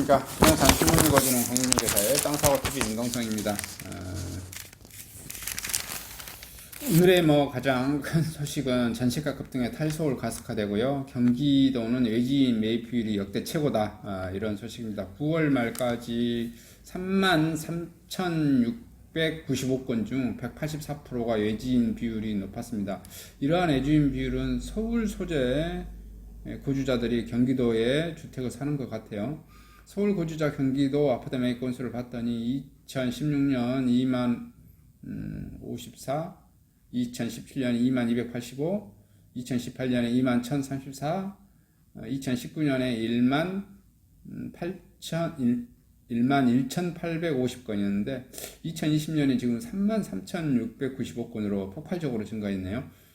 안녕하십니까. 부동산 신문 읽어주는 공인중개사의 땅사고TV 임동성입니다. 오늘의 가장 큰 소식은 전세가 급등에 탈서울 가속화되고요. 경기도는 외지인 매입 비율이 역대 최고다. 이런 소식입니다. 9월 말까지 33,695건 중 184%가 외지인 비율이 높았습니다. 이러한 외지인 비율은 서울 소재 거주자들이 경기도에 주택을 사는 것 같아요. 서울 거주자 경기도 아파트 매입 건수를 봤더니 2016년 2만 54, 2017년 2만 285, 2018년에 2만 1034, 2019년에 1만 1,850건이었는데 2020년에 지금 33,695건으로 폭발적으로 증가했네요.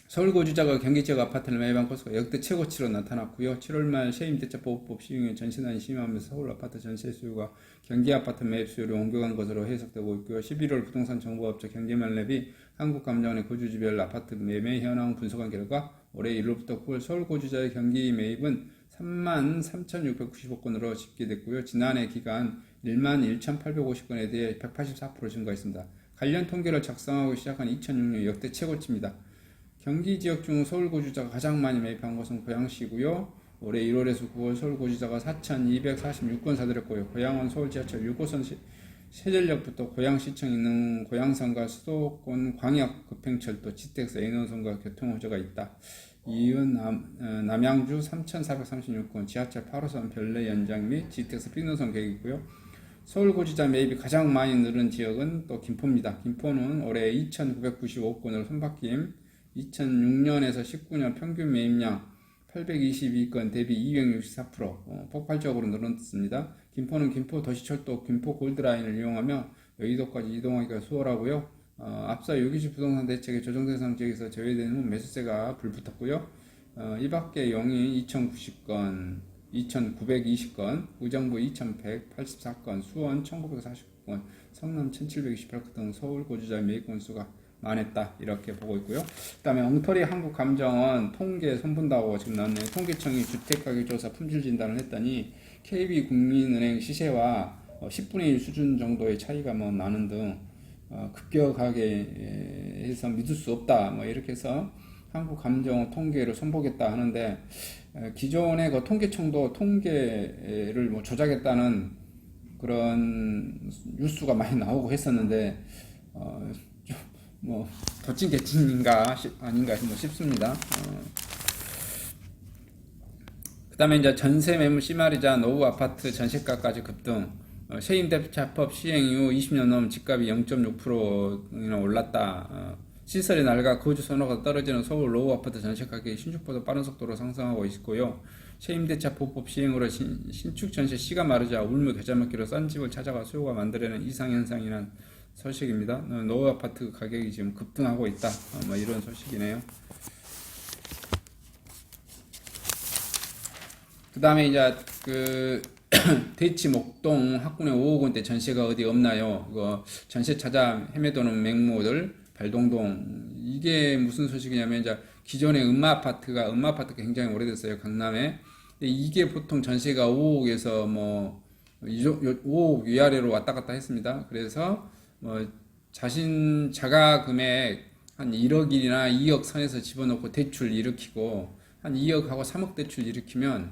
서울 거주자가 경기 지역 아파트를 매입한 건수가 역대 최고치로 나타났고요. 7월 말 세임대차보호법 시행에 전세난이 심하면서 서울 아파트 전세 수요가 경기 아파트 매입 수요로 옮겨간 것으로 해석되고 있고요. 11월 부동산 정보업체 경제만랩이 한국감정원의 거주지별 아파트 매매 현황 분석한 결과 올해 1월부터 9월 서울 거주자의 경기 매입은 33,695건으로 집계됐고요. 지난해 기간 11,850건에 대해 184% 증가했습니다. 관련 통계를 작성하고 시작한 2006년 역대 최고치입니다. 경기 지역 중 서울 거주자가 가장 많이 매입한 것은 고양시고요. 올해 1월에서 9월 서울 거주자가 4,246건 사들였고요. 고양은 서울 지하철 6호선 세전역부터 고양시청 있는 고양선과 수도권 광역 급행철도 GTX A노선과 교통호재가 있다. 이은 남양주 3,436건, 지하철 8호선 별내 연장 및 GTX B노선 계획이고요. 서울 거주자 매입이 가장 많이 늘은 지역은 또 김포입니다. 김포는 올해 2,995건으로 손바뀜, 2006년에서 19년 평균 매입량 822건 대비 264% 폭발적으로 늘었습니다. 김포는 김포 도시철도 김포 골드라인을 이용하며 여의도까지 이동하기가 수월하고요. 앞서 유기지 부동산 대책의 조정 대상 지역에서 제외된 후 매수세가 불붙었고요. 이 밖에 영희 2,090건, 2,920건, 의정부 2,184건, 수원 1,949건, 성남 1,728건 등 서울 거주자 매입 건수가 많았다 이렇게 보고 있고요. 그 다음에 엉터리 한국감정원 통계 손본다고 지금 나왔네요. 통계청이 주택가격조사 품질 진단을 했더니 KB국민은행 시세와 10분의 1 수준 정도의 차이가 나는 등 급격하게 해서 믿을 수 없다 이렇게 해서 한국감정원 통계를 손보겠다 하는데, 기존의 그 통계청도 통계를 조작했다는 그런 뉴스가 많이 나오고 했었는데 도찐 개찐인가 아닌가 싶습니다. 그 다음에 이제 전세 매물 씨말이자 노후 아파트 전세가까지 급등. 세임대차법 시행 이후 20년 넘은 집값이 0.6%나 올랐다. 시설이 낡아 거주 선호가 떨어지는 서울 노후 아파트 전세 가격이 신축보다 빠른 속도로 상승하고 있고요. 세임대차보호법 시행으로 신축 전세 씨가 마르자 울며 겨자 먹기로 싼 집을 찾아가 수요가 만들어내는 이상현상이란 소식입니다. 노후 아파트 가격이 지금 급등하고 있다. 이런 소식이네요. 그 다음에 이제 대치 목동 학군의 5억 원대 전세가 어디 없나요? 전세 찾아 헤매도는 맹모들 발동동, 이게 무슨 소식이냐면 이제 기존의 음마 아파트가 굉장히 오래됐어요. 강남에. 이게 보통 전세가 5억에서 5억 위아래로 왔다 갔다 했습니다. 그래서 자신 자가 금액 한 1억이나 2억 선에서 집어넣고 대출 일으키고 한 2억하고 3억 대출 일으키면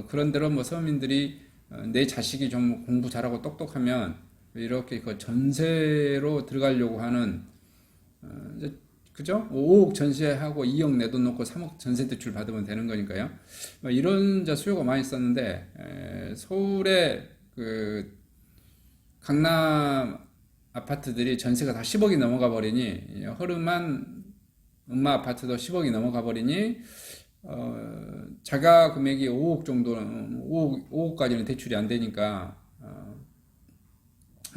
그런대로 서민들이 내 자식이 좀 공부 잘하고 똑똑하면 이렇게 그 전세로 들어가려고 하는 그죠? 5억 전세하고 2억 내 돈 넣고 3억 전세 대출 받으면 되는 거니까요. 이런 수요가 많이 있었는데 서울의 그 강남 아파트들이 전세가 다 10억이 넘어가 버리니, 허름한 음마 아파트도 10억이 넘어가 버리니 자가 금액이 5억 정도는 5억까지는 대출이 안 되니까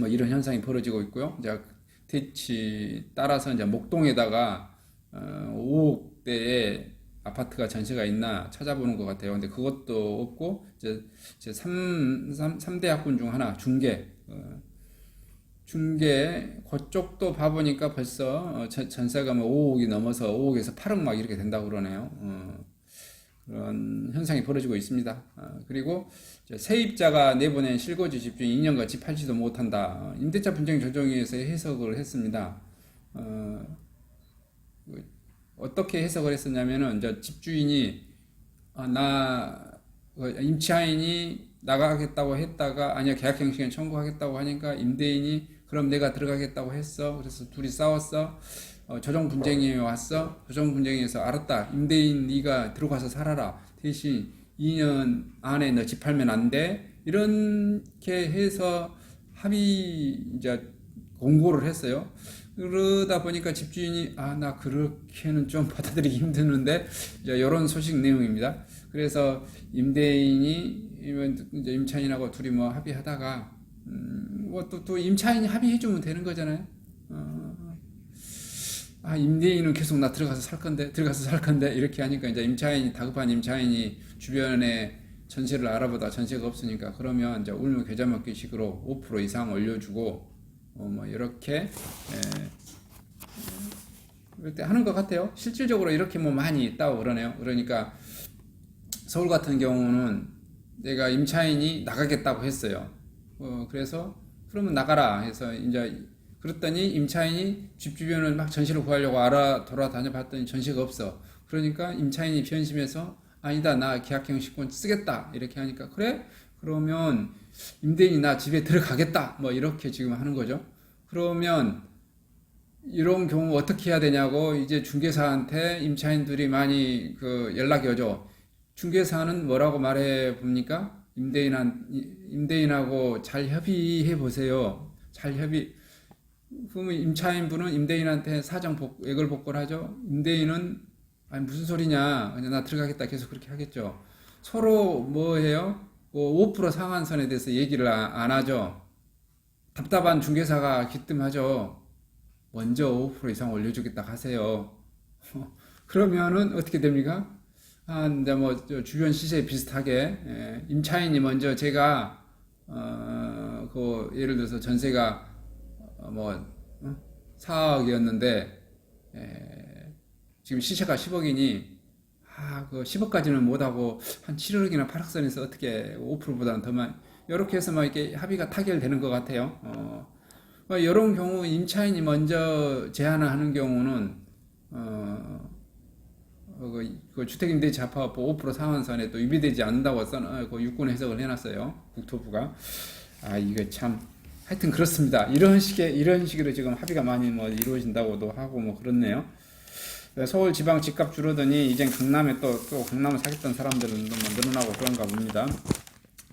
이런 현상이 벌어지고 있고요. 이제 대치 따라서 이제 목동에다가 5억대의 아파트가 전세가 있나 찾아보는 것 같아요. 근데 그것도 없고 이제 3대 학군 중 하나 중계 그쪽도 봐보니까 벌써 전세가 5억이 넘어서 5억에서 8억 막 이렇게 된다고 그러네요. 그런 현상이 벌어지고 있습니다. 그리고 세입자가 내보낸 실거주 집주인 2년간 집 팔지도 못한다. 임대차 분쟁 조정위에서 해석을 했습니다. 어떻게 해석을 했었냐면은 이제 집주인이 임차인이 나가겠다고 했다가 아니야 계약갱신을 청구하겠다고 하니까 임대인이 그럼 내가 들어가겠다고 했어. 그래서 둘이 싸웠어. 조정 분쟁이 왔어. 조정 분쟁에서 알았다. 임대인 네가 들어가서 살아라. 대신 2년 안에 너 집 팔면 안 돼. 이렇게 해서 합의 이제 공고를 했어요. 그러다 보니까 집주인이 나 그렇게는 좀 받아들이기 힘드는데 이제 이런 소식 내용입니다. 그래서 임대인이 이제 임차인하고 둘이 뭐 합의하다가 또 임차인이 합의해주면 되는 거잖아요. 임대인은 계속 나 들어가서 살 건데 이렇게 하니까 이제 다급한 임차인이 주변에 전세를 알아보다 전세가 없으니까 그러면 이제 울며 겨자 먹기 식으로 5% 이상 올려주고 뭐 이렇게 그때 하는 것 같아요. 실질적으로 이렇게 뭐 많이 있다고 그러네요. 그러니까 서울 같은 경우는 내가 임차인이 나가겠다고 했어요. 그래서 그러면 나가라 해서 이제 그랬더니 임차인이 집 주변을 막 전시를 구하려고 돌아다녀 봤더니 전시가 없어. 그러니까 임차인이 변심해서 아니다 나 계약형식권 쓰겠다 이렇게 하니까 그래? 그러면 임대인이 나 집에 들어가겠다 뭐 이렇게 지금 하는 거죠. 그러면 이런 경우 어떻게 해야 되냐고 이제 중개사한테 임차인들이 많이 연락이 오죠. 중개사는 뭐라고 말해 봅니까? 임대인하고 잘 협의해 보세요. 그러면 임차인분은 임대인한테 사정액을 복구를 하죠. 임대인은 무슨 소리냐 그냥 나 들어가겠다 계속 그렇게 하겠죠. 서로 뭐 해요? 5% 상한선에 대해서 얘기를 안 하죠. 답답한 중개사가 기뜸하죠. 먼저 5% 이상 올려주겠다 하세요. 그러면은 어떻게 됩니까? 이제 뭐 주변 시세에 비슷하게 임차인이 먼저 제가 예를 들어서 전세가 4억이었는데 지금 시세가 10억이니 그 10억까지는 못하고 한 7억이나 8억 선에서 어떻게 5%보다는 더 많이 이렇게 해서 막 이렇게 합의가 타결되는 것 같아요. 이런 경우 임차인이 먼저 제안을 하는 경우는 주택임대차파업법 5% 상한선에 또 위배되지 않는다고 육군 해석을 해놨어요. 국토부가. 이거 참 하여튼 그렇습니다. 이런 식으로 지금 합의가 많이 이루어진다고도 하고 그렇네요. 서울 지방 집값 줄어드니 이젠 강남에 또 강남을 사겠다는 사람들은 늘어나고 그런가 봅니다.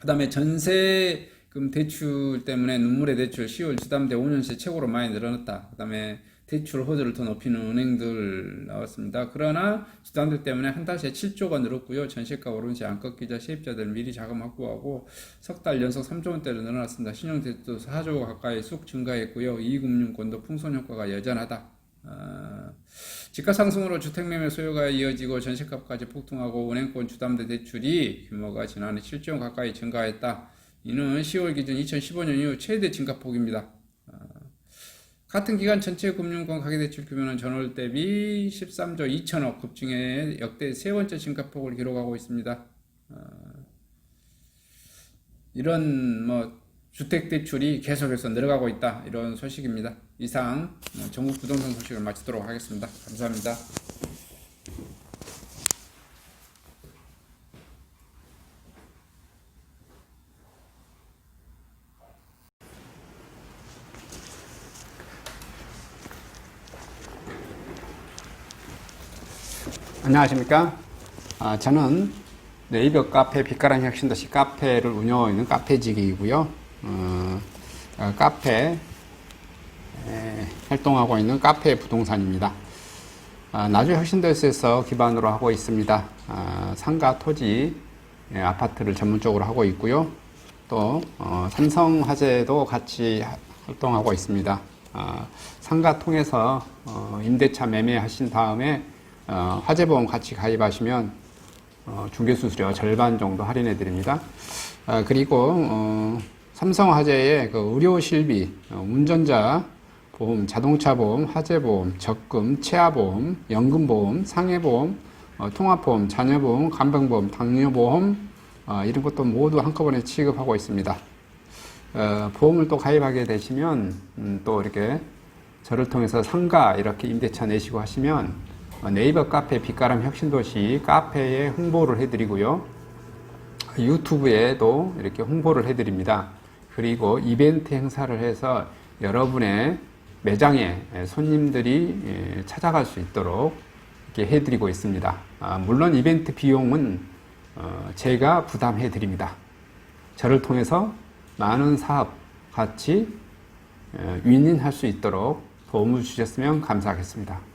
그 다음에 전세금 대출 때문에 눈물의 대출 10월 주담대 5년새 최고로 많이 늘어났다. 그 다음에 대출 호조를 더 높이는 은행들 나왔습니다. 그러나 주담대 때문에 한 달 새 7조가 늘었고요. 전세가 오른 시 안 꺾이자 세입자들 미리 자금 확보하고 석 달 연속 3조 원대로 늘어났습니다. 신용대출도 4조 가까이 쑥 증가했고요. 이익금융권도 풍선 효과가 여전하다. 집값 상승으로 주택매매 수요가 이어지고 전세값까지 폭등하고 은행권 주담대 대출이 규모가 지난해 7조 원 가까이 증가했다. 이는 10월 기준 2015년 이후 최대 증가폭입니다. 같은 기간 전체 금융권 가계대출 규모는 전월 대비 13조 2천억 급증해 역대 세 번째 증가폭을 기록하고 있습니다. 이런 주택대출이 계속해서 늘어가고 있다. 이런 소식입니다. 이상 전국 부동산 소식을 마치도록 하겠습니다. 감사합니다. 안녕하십니까. 저는 네이버 카페 빛가람 혁신도시 카페를 운영하고 있는 카페직이고요. 카페 활동하고 있는 카페 부동산입니다. 나주 혁신도시에서 기반으로 하고 있습니다. 상가, 토지, 아파트를 전문적으로 하고 있고요. 또 삼성화재도 같이 활동하고 있습니다. 상가 통해서 임대차 매매하신 다음에 화재보험 같이 가입하시면 중개수수료 절반 정도 할인해 드립니다. 그리고 삼성화재의 의료실비, 운전자 보험, 자동차 보험, 화재보험, 적금, 치아보험, 연금보험, 상해보험, 통합보험, 자녀보험, 간병보험, 당뇨보험 이런 것도 모두 한꺼번에 취급하고 있습니다. 보험을 또 가입하게 되시면 또 이렇게 저를 통해서 상가 이렇게 임대차 내시고 하시면 네이버 카페 빛가람 혁신도시 카페에 홍보를 해드리고요. 유튜브에도 이렇게 홍보를 해드립니다. 그리고 이벤트 행사를 해서 여러분의 매장에 손님들이 찾아갈 수 있도록 이렇게 해드리고 있습니다. 물론 이벤트 비용은 제가 부담해 드립니다. 저를 통해서 많은 사업 같이 윈윈할 수 있도록 도움을 주셨으면 감사하겠습니다.